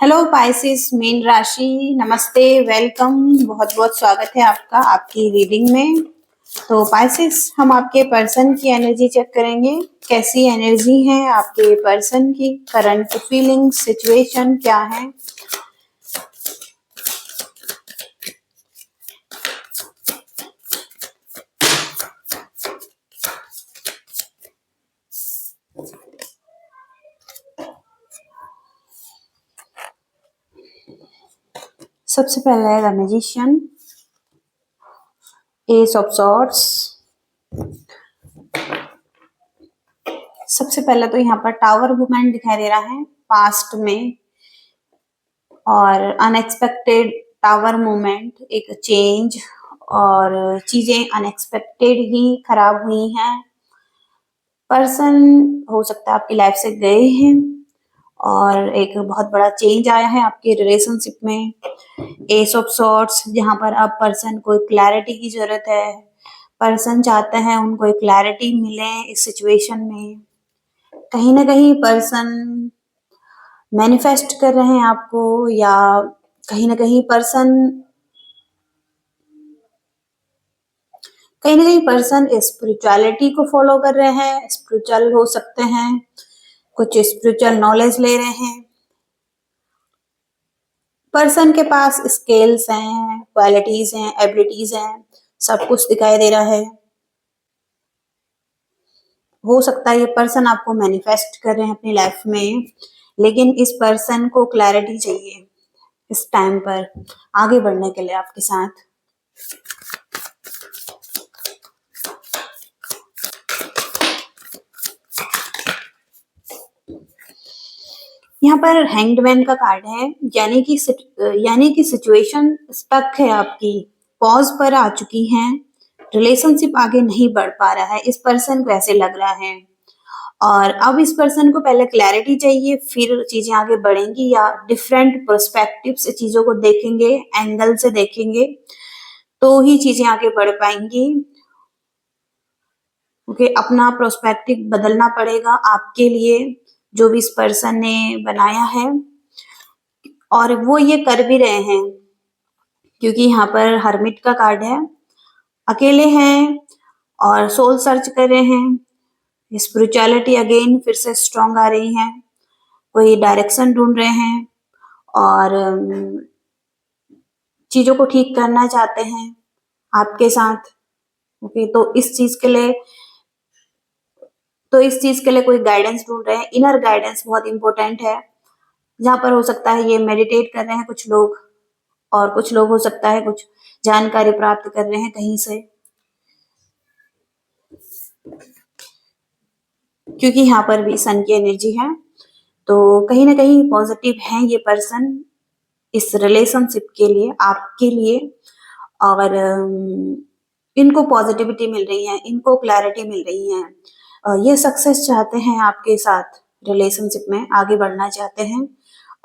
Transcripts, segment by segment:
Hello Pisces mean राशि। नमस्ते, welcome. बहुत बहुत स्वागत है आपका आपकी रीडिंग में। तो पाइसिस, हम आपके पर्सन की एनर्जी चेक करेंगे। कैसी एनर्जी है आपके पर्सन की, करंट फीलिंग सिचुएशन क्या है। सबसे पहले है the magician, S of swords. सबसे पहले तो यहाँ पर टावर मूवमेंट दिखाई दे रहा है पास्ट में, और अनएक्सपेक्टेड टावर मूवमेंट, एक चेंज, और चीजें अनएक्सपेक्टेड ही खराब हुई हैं। पर्सन हो सकता है आपकी लाइफ से गए हैं और एक बहुत बड़ा चेंज आया है आपके रिलेशनशिप में। एस ऑफ सॉर्ड्स, जहां पर अब पर्सन को क्लैरिटी की जरूरत है। पर्सन चाहते हैं उनको एक क्लैरिटी मिले इस सिचुएशन में। कहीं ना कहीं पर्सन मैनिफेस्ट कर रहे हैं आपको, या कहीं ना कहीं पर्सन स्पिरिचुअलिटी को फॉलो कर रहे हैं। स्पिरिचुअल हो सकते हैं, कुछ स्पिरिचुअल नॉलेज ले रहे हैं। पर्सन के पास स्किल्स हैं, क्वालिटीज हैं, एबिलिटीज हैं, सब कुछ दिखाई दे रहा है। हो सकता है ये पर्सन आपको मैनिफेस्ट कर रहे हैं अपनी लाइफ में, लेकिन इस पर्सन को क्लैरिटी चाहिए इस टाइम पर आगे बढ़ने के लिए आपके साथ। यहाँ पर हैंग्ड मैन का कार्ड है, यानी कि सिचुएशन स्टक है आपकी, पॉज पर आ चुकी है। रिलेशनशिप आगे नहीं बढ़ पा रहा है, इस पर्सन को ऐसे लग रहा है। और अब इस पर्सन को पहले क्लैरिटी चाहिए, फिर चीजें आगे बढ़ेंगी, या डिफरेंट पर्सपेक्टिव से चीजों को देखेंगे, एंगल से देखेंगे, तो ही चीजें आगे बढ़ पाएंगी। क्योंकि अपना पर्सपेक्टिव बदलना पड़ेगा आपके लिए, जो भी इस पर्सन ने बनाया है, और वो ये कर भी रहे हैं। क्योंकि यहाँ पर हर्मिट का कार्ड है, अकेले हैं और सोल सर्च कर रहे हैं। स्पिरिचुअलिटी अगेन फिर से स्ट्रांग आ रही है, कोई डायरेक्शन ढूंढ रहे हैं, और चीजों को ठीक करना चाहते हैं आपके साथ। ओके, तो इस चीज के लिए कोई गाइडेंस ढूंढ रहे हैं। इनर गाइडेंस बहुत इंपॉर्टेंट है, जहां पर हो सकता है ये मेडिटेट कर रहे हैं कुछ लोग, और कुछ लोग हो सकता है कुछ जानकारी प्राप्त कर रहे हैं कहीं से। क्योंकि यहाँ पर भी सन की एनर्जी है, तो कहीं ना कहीं पॉजिटिव है ये पर्सन इस रिलेशनशिप के लिए, आपके लिए। और इनको पॉजिटिविटी मिल रही है, इनको क्लैरिटी मिल रही है। ये सक्सेस चाहते हैं आपके साथ, रिलेशनशिप में आगे बढ़ना चाहते हैं,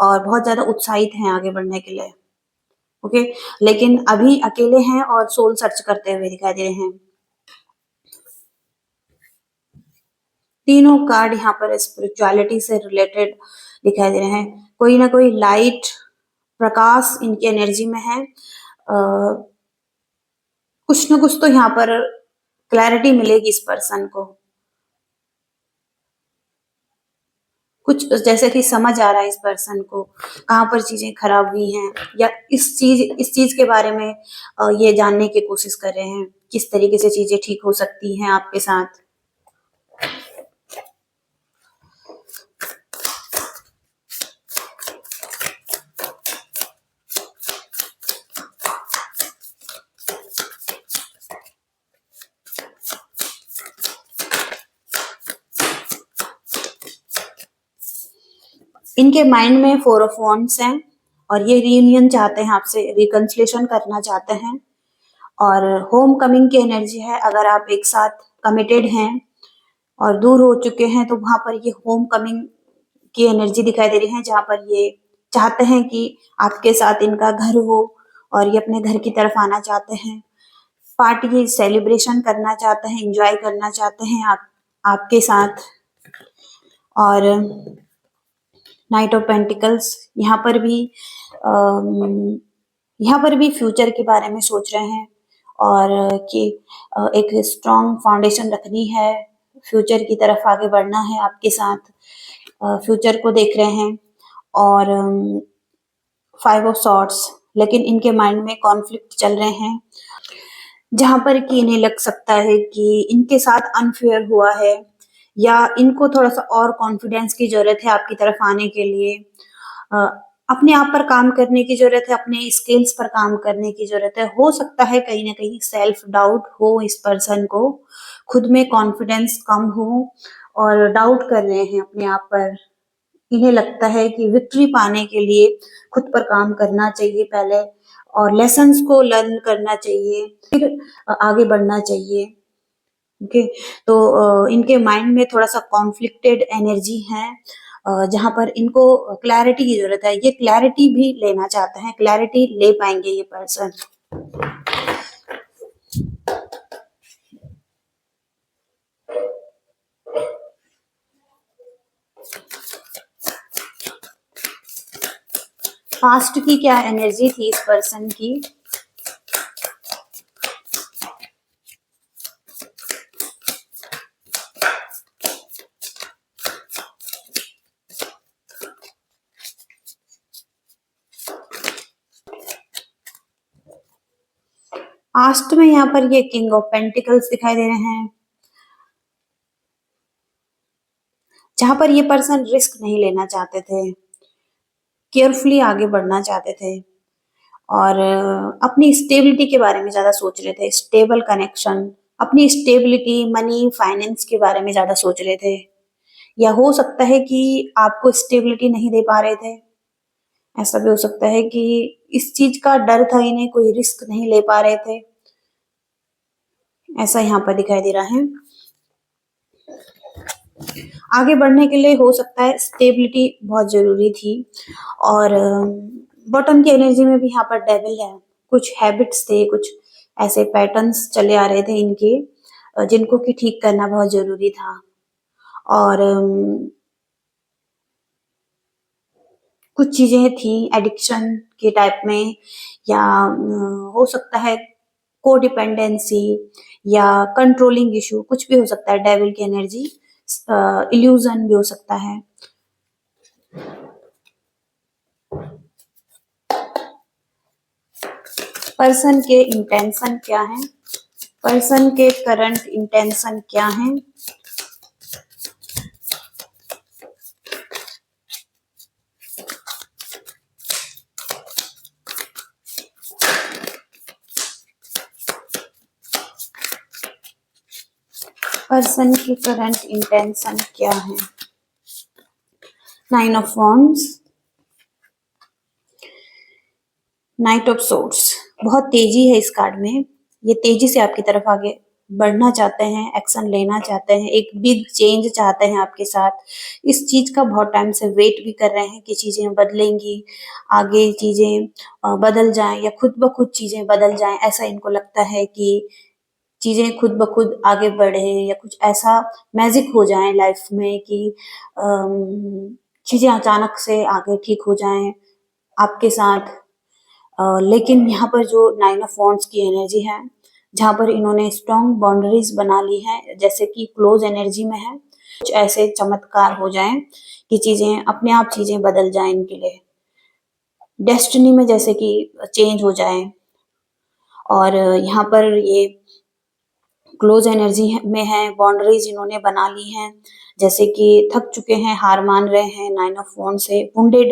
और बहुत ज्यादा उत्साहित हैं आगे बढ़ने के लिए। ओके, लेकिन अभी अकेले हैं और सोल सर्च करते हुए दिखाई दे रहे हैं। तीनों कार्ड यहाँ पर स्पिरिचुअलिटी से रिलेटेड दिखाई दे रहे हैं। कोई ना कोई लाइट, प्रकाश इनकी एनर्जी में है। कुछ ना कुछ तो यहाँ पर क्लैरिटी मिलेगी इस पर्सन को। कुछ जैसे कि समझ आ रहा है इस पर्सन को कहाँ पर चीजें खराब हुई हैं, या इस चीज के बारे में ये जानने की कोशिश कर रहे हैं किस तरीके से चीजें ठीक हो सकती हैं आपके साथ। इनके माइंड में 4 ऑफ वॉन्ड्स हैं, और ये रीयूनियन चाहते हैं आपसे, रिकंसिलेशन करना चाहते हैं, और होम कमिंग की एनर्जी है। अगर आप एक साथ कमिटेड हैं और दूर हो चुके हैं, तो वहां पर ये होम कमिंग की एनर्जी दिखाई दे रही है, जहां पर ये चाहते हैं कि आपके साथ इनका घर हो, और ये अपने घर की तरफ आना चाहते हैं। पार्टी सेलिब्रेशन करना चाहते हैं, एंजॉय करना चाहते हैं आपके साथ। और नाइट ऑफ पेंटिकल्स, यहाँ पर भी फ्यूचर के बारे में सोच रहे हैं और कि एक स्ट्रॉन्ग फाउंडेशन रखनी है, फ्यूचर की तरफ आगे बढ़ना है आपके साथ, फ्यूचर को देख रहे हैं। और 5 ऑफ सॉर्ड्स, लेकिन इनके माइंड में कॉन्फ्लिक्ट चल रहे हैं, जहां पर कि इन्हें लग सकता है कि इनके साथ अनफेयर हुआ है, या इनको थोड़ा सा और कॉन्फिडेंस की जरूरत है आपकी तरफ आने के लिए। अ, अपने आप पर काम करने की जरूरत है, अपने स्किल्स पर काम करने की जरूरत है। हो सकता है कहीं ना कहीं सेल्फ डाउट हो इस पर्सन को, खुद में कॉन्फिडेंस कम हो और डाउट कर रहे हैं अपने आप पर। इन्हें लगता है कि विक्ट्री पाने के लिए खुद पर काम करना चाहिए पहले, और लेसन्स को लर्न करना चाहिए, फिर आगे बढ़ना चाहिए। ओके, तो इनके माइंड में थोड़ा सा कॉन्फ्लिक्टेड एनर्जी है, जहां पर इनको क्लैरिटी की जरूरत है। ये क्लैरिटी भी लेना चाहते हैं, क्लैरिटी ले पाएंगे ये पर्सन। पास्ट की क्या एनर्जी थी इस पर्सन की? पास्ट में यहाँ पर ये किंग ऑफ पेंटिकल्स दिखाई दे रहे हैं, जहां पर ये पर्सन रिस्क नहीं लेना चाहते थे, केयरफुली आगे बढ़ना चाहते थे, और अपनी स्टेबिलिटी के बारे में ज्यादा सोच रहे थे, स्टेबल कनेक्शन, अपनी स्टेबिलिटी, मनी, फाइनेंस के बारे में ज्यादा सोच रहे थे। या हो सकता है कि आपको स्टेबिलिटी नहीं दे पा रहे थे, ऐसा भी हो सकता है कि इस चीज का डर था इन्हें, कोई रिस्क नहीं ले पा रहे थे, ऐसा यहाँ पर दिखाई दे रहा है। आगे बढ़ने के लिए हो सकता है स्टेबिलिटी बहुत जरूरी थी। और बॉटम की एनर्जी में भी यहाँ पर डेविल है, कुछ हैबिट्स थे, कुछ ऐसे पैटर्न्स चले आ रहे थे इनके, जिनको कि ठीक करना बहुत जरूरी था। और कुछ चीजें थी एडिक्शन के टाइप में, या हो सकता है कोडिपेंडेंसी या कंट्रोलिंग इशू, कुछ भी हो सकता है। डेविल की एनर्जी, इल्यूजन भी हो सकता है। पर्सन के इंटेंशन क्या है? पर्सन के करंट इंटेंशन क्या है? पर्सन की करंट इंटेंशन क्या है? 9 of wands, night of swords, बहुत तेजी है इस कार्ड में। ये तेजी से आपकी तरफ आगे बढ़ना चाहते हैं, एक्शन लेना चाहते हैं, एक बिग चेंज चाहते हैं आपके साथ। इस चीज का बहुत टाइम से वेट भी कर रहे हैं कि चीजें बदलेंगी, आगे चीजें बदल जाएं, या खुद ब खुद चीजें बदल जाएं। ऐसा इनको लगता है कि चीजें खुद ब खुद आगे बढ़े, या कुछ ऐसा मैजिक हो जाए लाइफ में कि चीजें अचानक से आगे ठीक हो जाएं आपके साथ। लेकिन यहाँ पर जो 9 ऑफ वॉन्ड्स की एनर्जी है, जहाँ पर इन्होंने स्ट्रॉन्ग बाउंड्रीज बना ली है, जैसे कि क्लोज एनर्जी में है, कुछ ऐसे चमत्कार हो जाएं कि चीजें अपने आप चीजें बदल जाएं इनके लिए, डेस्टिनी में जैसे कि चेंज हो जाए। और यहाँ पर ये क्लोज एनर्जी में है, बाउंड्रीज इन्होंने बना ली हैं, जैसे कि थक चुके हैं, हार मान रहे हैं, 9 ऑफ वॉन्ड से वुंडेड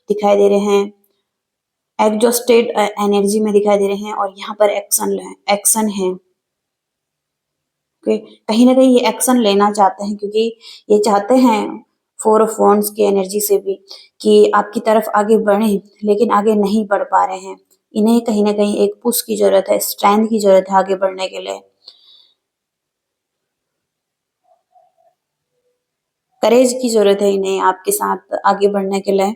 दिखाई दे रहे हैं, एग्जॉस्टेड एनर्जी में दिखाई दे रहे हैं, और यहाँ पर एक्शन है। ओके, कहीं ना कहीं ये एक्शन लेना चाहते हैं, क्योंकि ये चाहते हैं 4 ऑफ वॉन्ड्स की एनर्जी से भी कि आपकी तरफ आगे बढ़े, लेकिन आगे नहीं बढ़ पा रहे हैं। इन्हें कहीं ना कहीं एक पुश की जरूरत है, स्ट्रेंथ की जरूरत है आगे बढ़ने के लिए, करेज की जरूरत है इन्हें आपके साथ आगे बढ़ने के लिए।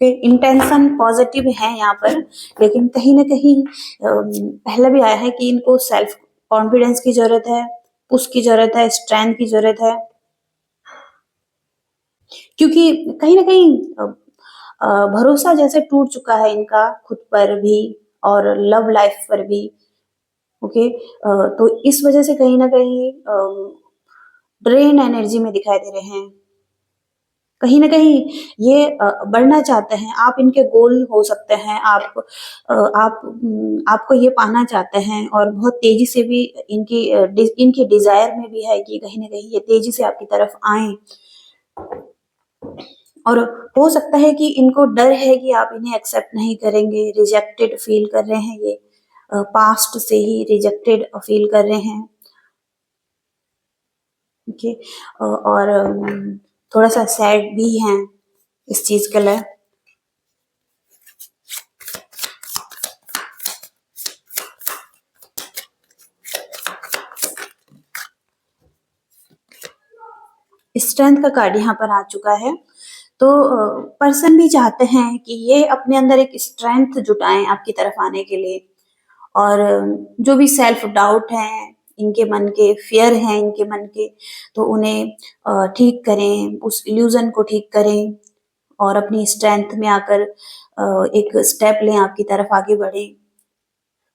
इंटेंशन पॉजिटिव है यहाँ पर, लेकिन कहीं ना कहीं पहले भी आया है कि इनको सेल्फ कॉन्फिडेंस की जरूरत है, पुश की जरूरत है, स्ट्रेंथ की जरूरत है। क्योंकि कहीं ना कहीं भरोसा जैसे टूट चुका है इनका खुद पर भी और लव लाइफ पर भी। ओके, तो इस वजह से कहीं ना कहीं ड्रेन एनर्जी में दिखाई दे रहे हैं। कहीं न कहीं ये बढ़ना चाहते हैं, आप इनके गोल हो सकते हैं, आपको ये पाना चाहते हैं और बहुत तेज़ी से भी इनकी डिज़ायर में भी है कि कहीं न कहीं ये तेज़ी से आपकी तरफ आएँ। और हो सकता है कि इनको डर है कि आप इन्हें एक्सेप्ट नहीं करेंगे, रिजेक्टेड फ़ील कर रहे हैं ये, पास्ट से ही रिजेक्टेड फ़ील कर रहे हैं। ओके, और थोड़ा-सा सैड भी हैं इस चीज़ के लिए। स्ट्रेंथ का कार्ड यहाँ पर आ चुका है। तो पर्सन भी चाहते हैं कि ये अपने अंदर एक स्ट्रेंथ जुटाएं आपकी तरफ आने के लिए। और जो भी सेल्फ डाउट है इनके मन के, फियर हैं इनके मन के, तो उन्हें ठीक करें, उस इल्यूजन को ठीक करें और अपनी स्ट्रेंथ में आकर एक स्टेप लें, आपकी तरफ आगे बढ़े।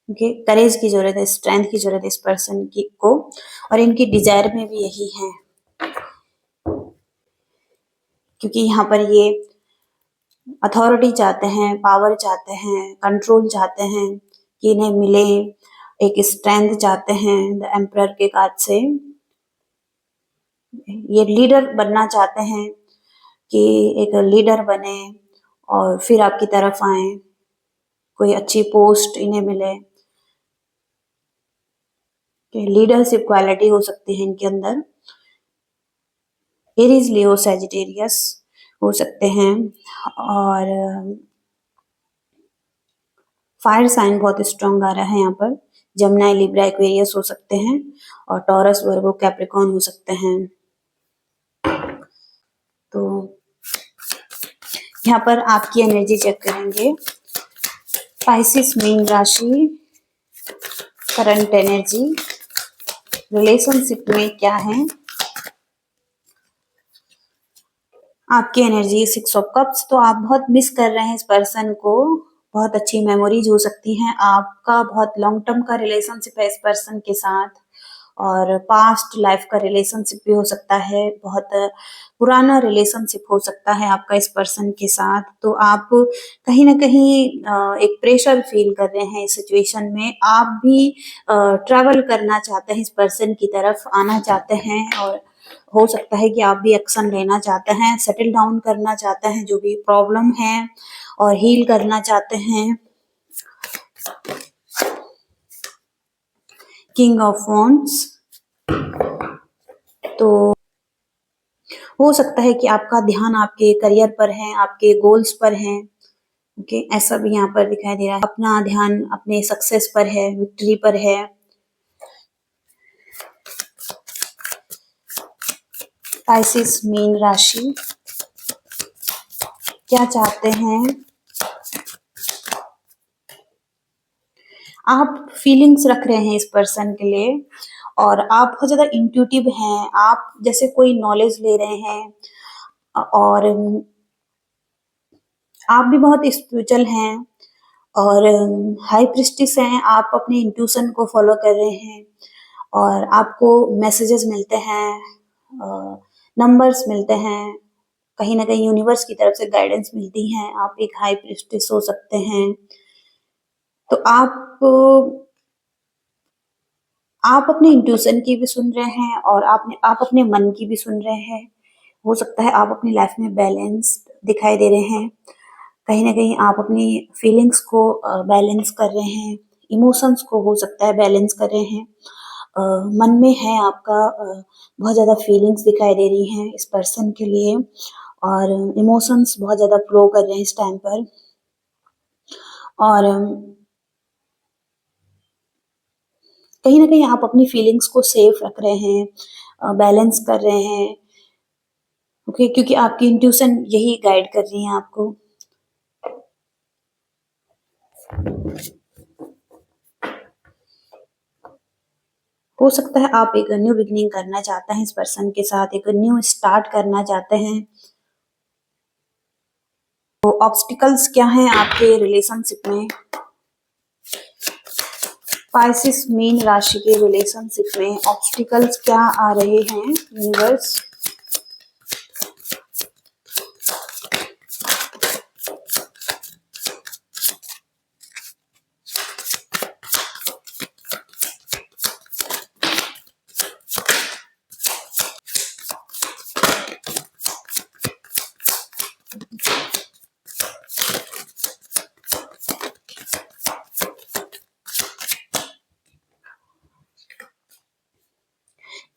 ओके, करेज की जरूरत है, स्ट्रेंथ की जरूरत है इस पर्सन की को, और इनकी डिजायर में भी यही है। क्योंकि यहाँ पर ये अथॉरिटी चाहते हैं, पावर चाहते हैं, कंट्रोल चाहते हैं कि इन्हें मिले, एक स्ट्रेंथ चाहते हैं द एम्परर के कार्ड से। ये लीडर बनना चाहते हैं कि एक लीडर बने और फिर आपकी तरफ आए, कोई अच्छी पोस्ट इन्हें मिले। लीडरशिप क्वालिटी हो सकती है इनके अंदर। एरीज, लियो, सैजिटेरियस हो सकते हैं। और फायर साइन बहुत स्ट्रांग आ रहा है यहाँ पर। जमुनाई, लिब्रा, एक्वेरियस हो सकते हैं और टॉरस, वर्गो, कैप्रिकॉर्न हो सकते हैं। तो यहाँ पर आपकी एनर्जी चेक करेंगे। पाइसिस, मीन राशि, करंट एनर्जी, रिलेशनशिप में क्या है आपकी एनर्जी। 6 ऑफ कप्स, तो आप बहुत मिस कर रहे हैं इस पर्सन को। बहुत अच्छी मेमोरीज हो सकती हैं, आपका बहुत लॉन्ग टर्म का रिलेशनशिप है इस पर्सन के साथ, और पास्ट लाइफ का रिलेशनशिप भी हो सकता है, बहुत पुराना रिलेशनशिप हो सकता है आपका इस पर्सन के साथ। तो आप कहीं ना कहीं एक प्रेशर फील कर रहे हैं इस सिचुएशन में। आप भी ट्रैवल करना चाहते हैं, इस पर्सन की तरफ आना चाहते हैं, और हो सकता है कि आप भी एक्शन लेना चाहते हैं, सेटल डाउन करना चाहते हैं जो भी प्रॉब्लम है, और हील करना चाहते हैं। किंग ऑफ वॉन्ड्स, तो हो सकता है कि आपका ध्यान आपके करियर पर है, आपके गोल्स पर है। ओके, ऐसा भी यहाँ पर दिखाई दे रहा है। अपना ध्यान अपने सक्सेस पर है, विक्ट्री पर है। पाइसिस, मीन राशि, क्या चाहते हैं आप? फीलिंग्स रख रहे हैं इस पर्सन के लिए, और आप बहुत ज्यादा इंट्यूटिव हैं। आप जैसे कोई नॉलेज ले रहे हैं, और आप भी बहुत स्पिरिचुअल हैं, और हाई प्रिस्टिस हैं। आप अपने इंट्यूशन को फॉलो कर रहे हैं, और आपको मैसेजेस मिलते हैं, नंबर्स मिलते हैं, कहीं ना कहीं यूनिवर्स की तरफ से गाइडेंस मिलती है। आप एक हाई प्रिस्टिस हो सकते हैं। तो आप अपने इंट्यूशन की भी सुन रहे हैं, और आप अपने मन की भी सुन रहे हैं। हो सकता है आप अपनी लाइफ में बैलेंस दिखाई दे रहे हैं। कहीं ना कहीं आप अपनी फीलिंग्स को बैलेंस कर रहे हैं, इमोशंस को हो सकता है बैलेंस कर रहे हैं। मन में है आपका बहुत ज़्यादा फीलिंग्स दिखाई दे रही हैं इस पर्सन के लिए, और इमोशंस बहुत ज़्यादा फ्लो कर रहे हैं इस टाइम पर। और कहीं ना कहीं आप अपनी फीलिंग्स को सेफ रख रहे हैं, बैलेंस कर रहे हैं। ओके, क्योंकि आपकी इंट्यूशन यही गाइड कर रही है आपको। हो सकता है आप एक न्यू बिगनिंग करना चाहते हैं इस पर्सन के साथ, एक न्यू स्टार्ट करना चाहते हैं। ऑब्स्टिकल्स क्या हैं आपके रिलेशनशिप में? स्पाइसिस मीन राशि के रिलेशनशिप में ऑब्स्टिकल्स क्या आ रहे हैं यूनिवर्स?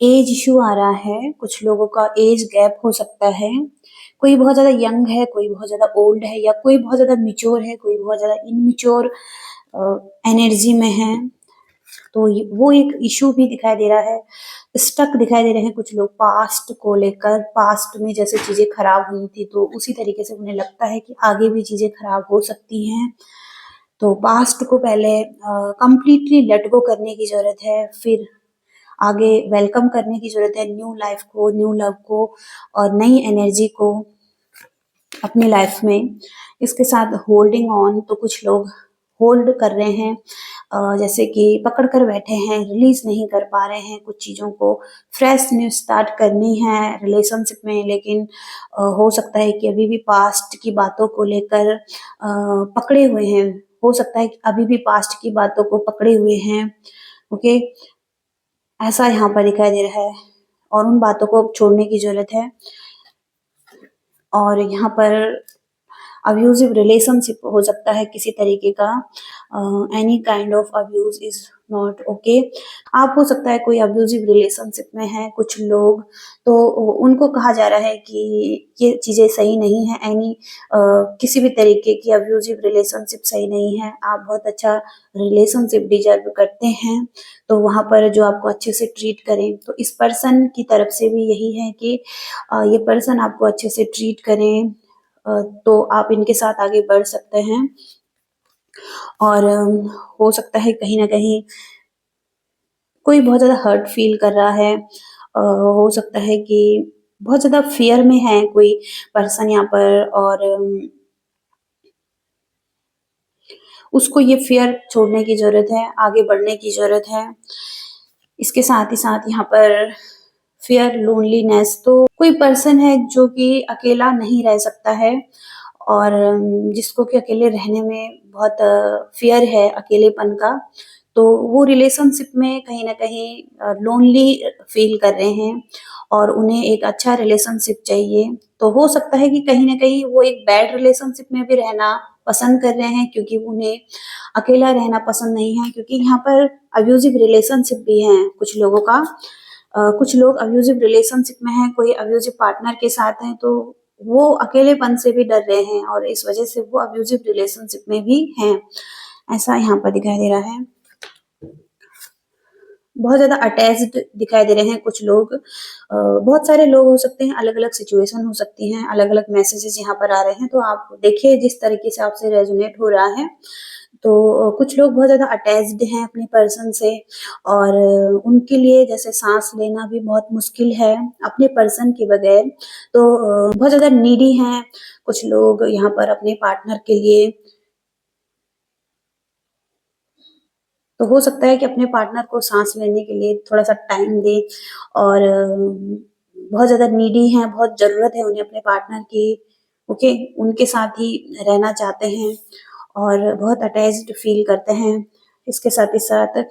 एज इशू आ रहा है, कुछ लोगों का एज गैप हो सकता है। कोई बहुत ज्यादा यंग है, कोई बहुत ज्यादा ओल्ड है, या कोई बहुत ज्यादा मिच्योर है, कोई बहुत ज्यादा इनमिच्योर एनर्जी में है। तो वो एक इशू भी दिखाई दे रहा है। स्टक दिखाई दे रहे हैं कुछ लोग पास्ट को लेकर। पास्ट में जैसे चीजें खराब हुई थी तो उसी तरीके से उन्हें लगता है कि आगे भी चीजें खराब हो सकती हैं। तो पास्ट को पहले कंप्लीटली लेट गो करने की जरूरत है, फिर आगे वेलकम करने की जरूरत है न्यू लाइफ को, न्यू लव को और नई एनर्जी को अपनी लाइफ में। इसके साथ होल्डिंग ऑन, तो कुछ लोग होल्ड कर रहे हैं, जैसे कि पकड़ कर बैठे हैं, रिलीज नहीं कर पा रहे हैं कुछ चीजों को। फ्रेश न्यू स्टार्ट करनी है रिलेशनशिप में, लेकिन हो सकता है कि अभी भी पास्ट की बातों को लेकर पकड़े हुए हैं। हो सकता है कि अभी भी पास्ट की बातों को पकड़े हुए हैं। ओके, ऐसा यहाँ पर दिखाई दे रहा है और उन बातों को छोड़ने की जरूरत है। और यहाँ पर अब्यूजिव रिलेशनशिप हो सकता है किसी तरीके का। Any kind of abuse is not okay. आप हो सकता है कोई अब्यूजिव रिलेशनशिप में है कुछ लोग, तो उनको कहा जा रहा है कि ये चीजें सही नहीं है। किसी भी तरीके की अब्यूजिव रिलेशनशिप सही नहीं है। आप बहुत अच्छा रिलेशनशिप डिजर्व करते हैं, तो वहां पर जो आपको अच्छे से ट्रीट करें। तो इस पर्सन की तरफ से भी यही है कि ये पर्सन आपको अच्छे से ट्रीट करें, तो आप इनके साथ आगे बढ़ सकते हैं। और हो सकता है कहीं ना कहीं कोई बहुत ज्यादा हर्ट फील कर रहा है। हो सकता है कि बहुत ज्यादा फियर में है कोई पर्सन यहाँ पर, और उसको ये फियर छोड़ने की जरूरत है, आगे बढ़ने की जरूरत है। इसके साथ ही साथ यहाँ पर फियर, लोनलीनेस, तो कोई पर्सन है जो कि अकेला नहीं रह सकता है, और जिसको कि अकेले रहने में बहुत फियर है अकेलेपन का। तो वो रिलेशनशिप में कहीं ना कहीं लोनली फील कर रहे हैं और उन्हें एक अच्छा रिलेशनशिप चाहिए। तो हो सकता है कि कहीं ना कहीं वो एक बैड रिलेशनशिप में भी रहना पसंद कर रहे हैं, क्योंकि उन्हें अकेला रहना पसंद नहीं है। क्योंकि यहाँ पर अब्यूजिव रिलेशनशिप भी है कुछ लोगों का। कुछ लोग अब्यूजिव रिलेशनशिप में हैं, कोई अब्यूजिव पार्टनर के साथ हैं, तो वो अकेलेपन से भी डर रहे हैं और इस वजह से वो अब्यूजिव रिलेशनशिप में भी हैं। ऐसा यहाँ पर दिखाई दे रहा है। बहुत ज्यादा अटैच्ड दिखाई दे रहे हैं कुछ लोग। बहुत सारे लोग हो सकते हैं, अलग अलग सिचुएशन हो सकती हैं, अलग अलग मैसेजेस यहाँ पर आ रहे हैं। तो आप देखिए जिस तरीके से आपसे रेजोनेट हो रहा है। तो कुछ लोग बहुत ज्यादा अटैच्ड हैं अपने पर्सन से, और उनके लिए जैसे सांस लेना भी बहुत मुश्किल है अपने पर्सन के बगैर। तो बहुत ज्यादा नीडी हैं कुछ लोग यहाँ पर अपने पार्टनर के लिए। तो हो सकता है कि अपने पार्टनर को सांस लेने के लिए थोड़ा सा टाइम दे, और बहुत ज्यादा नीडी हैं, बहुत जरूरत है उन्हें अपने पार्टनर की। ओके, उनके साथ ही रहना चाहते हैं और बहुत अटैच्ड फील करते हैं। इसके साथ ही साथ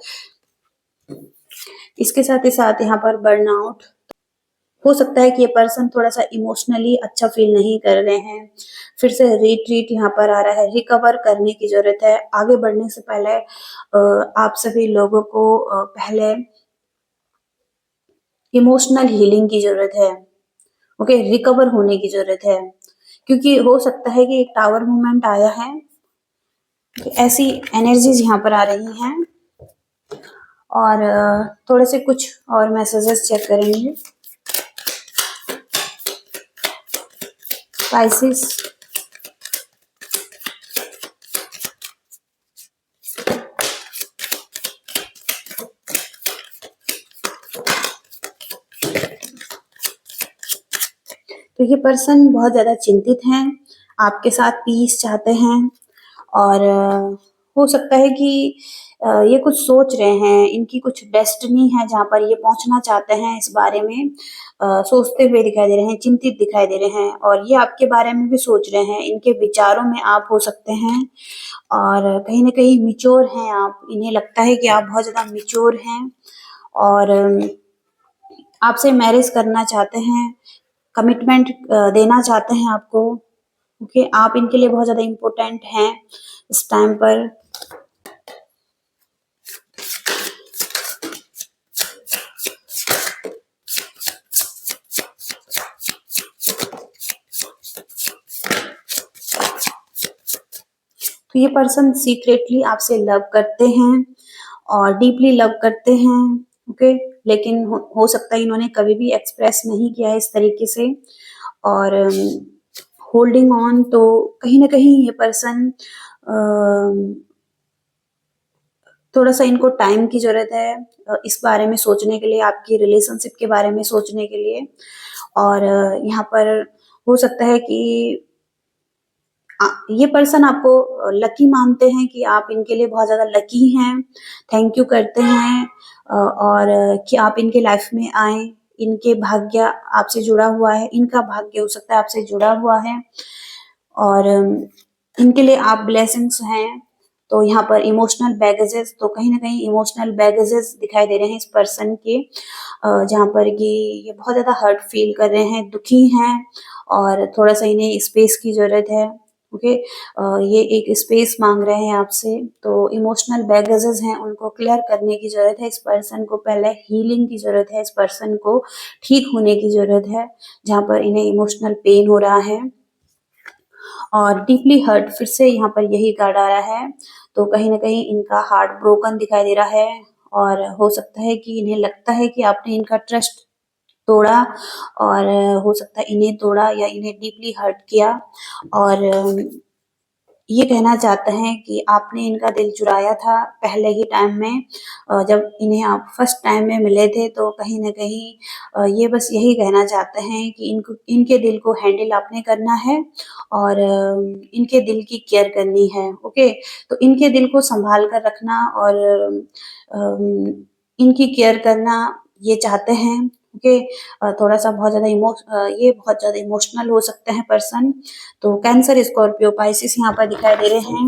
इसके साथ ही साथ यहाँ पर बर्नआउट हो सकता है कि ये पर्सन थोड़ा सा इमोशनली अच्छा फील नहीं कर रहे हैं। फिर से रिट्रीट यहाँ पर आ रहा है, रिकवर करने की जरूरत है। आगे बढ़ने से पहले आप सभी लोगों को पहले इमोशनल हीलिंग की जरूरत है। ओके, रिकवर होने की जरूरत है, क्योंकि हो सकता है कि एक टावर मूवमेंट आया है। ऐसी एनर्जीज यहाँ पर आ रही हैं। और थोड़े से कुछ और मैसेजेस चेक करेंगे। स्पाइसिस, तो ये पर्सन बहुत ज्यादा चिंतित हैं आपके साथ पीस चाहते हैं और हो सकता है कि ये कुछ सोच रहे हैं, इनकी कुछ डेस्टिनी है जहाँ पर ये पहुंचना चाहते हैं, इस बारे में सोचते हुए दिखाई दे रहे हैं, चिंतित दिखाई दे रहे हैं और ये आपके बारे में भी सोच रहे हैं। इनके विचारों में आप हो सकते हैं और कहीं न कहीं मैच्योर हैं आप। इन्हें लगता है कि आप बहुत ज़्यादा मैच्योर हैं और आपसे मैरिज करना चाहते हैं, कमिटमेंट देना चाहते हैं आपको। ओके, आप इनके लिए बहुत ज़्यादा इम्पोर्टेंट हैं इस टाइम पर। तो ये पर्सन सीक्रेटली आपसे लव करते हैं और डीपली लव करते हैं, ओके। लेकिन हो सकता है इन्होंने कभी भी एक्सप्रेस नहीं किया है इस तरीके से और होल्डिंग ऑन, तो कहीं न कहीं ये पर्सन थोड़ा सा इनको टाइम की ज़रूरत है इस बारे में सोचने के लिए, आपकी रिलेशनशिप के बारे में सोचने के लिए और यहाँ पर हो सकता है कि ये पर्सन आपको लकी मानते हैं कि आप इनके लिए बहुत ज़्यादा लकी हैं, थैंक यू करते हैं और कि आप इनके लाइफ में आए। इनके भाग्य आपसे जुड़ा हुआ है, इनका भाग्य हो सकता है आपसे जुड़ा हुआ है और इनके लिए आप ब्लेसिंग्स हैं। तो यहाँ पर इमोशनल बैगेजेस, तो कहीं न कहीं इमोशनल बैगेजेस दिखाई दे रहे हैं इस पर्सन के जहाँ पर कि ये बहुत ज़्यादा हर्ट फील कर रहे हैं, दुखी हैं और थोड़ा-सा इन्हें स्पेस की ज़रूरत है, ओके। ये एक स्पेस माँग रहे हैं आपसे, तो इमोशनल बैगेजेस हैं, उनको क्लियर करने की ज़रूरत है इस पर्सन को, पहले हीलिंग की ज़रूरत है इस पर्सन को, ठीक होने की ज़रूरत है, जहाँ पर इन्हें इमोशनल पेन हो रहा है और डीपली हर्ट, फिर से यहाँ पर यही कार्ड आ रहा है। तो कहीं न कहीं इनका हार्ट ब्रोकन दिखाई दे रहा है और हो सकता है कि इन्हें लगता है कि आपने इनका ट्रस्ट तोड़ा और हो सकता है इन्हें तोड़ा या इन्हें डीपली हर्ट किया और ये कहना चाहते हैं कि आपने इनका दिल चुराया था पहले ही टाइम में जब इन्हें आप फर्स्ट टाइम में मिले थे, तो कहीं न कहीं ये बस यही कहना चाहते हैं कि इनको, इनके दिल को हैंडल आपने करना है और इनके दिल की केयर करनी है, ओके। तो इनके दिल को सँभाल कर रखना और इनकी केयर करना ये चाहते हैं, ओके। थोड़ा-सा बहुत ज़्यादा ये बहुत ज़्यादा इमोशनल हो सकते हैं पर्सन। तो कैंसर, स्कॉर्पियो, पाइसेस यहाँ पर दिखाई दे रहे हैं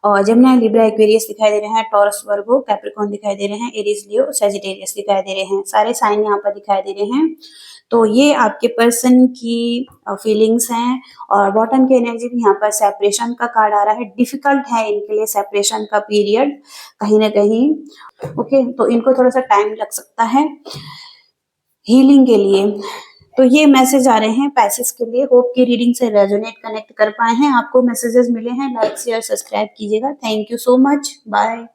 और जेमिनी, लिब्रा, एक्वेरियस दिखाई दे रहे हैं, टॉरस, वर्गो, कैप्रिकॉर्न दिखाई दे रहे हैं, एरीज, लियो, सैजिटेरियस दिखाई दे रहे हैं। सारे साइन यहाँ पर दिखाई दे रहे हैं। तो ये आपके पर्सन की फीलिंग्स हैं और बॉटम की एनर्जी भी यहाँ पर सेपरेशन का कार्ड आ रहा है। डिफिकल्ट है इनके लिए सेपरेशन का पीरियड कहीं न कहीं, ओके। तो इनको थोड़ा-सा टाइम लग सकता है हीलिंग के लिए। तो ये मैसेज आ रहे हैं पैसेज के लिए। होप की रीडिंग से रेजोनेट कनेक्ट कर पाए हैं, आपको मैसेजेस मिले हैं। लाइक शेयर सब्सक्राइब कीजिएगा। Thank you so much, bye.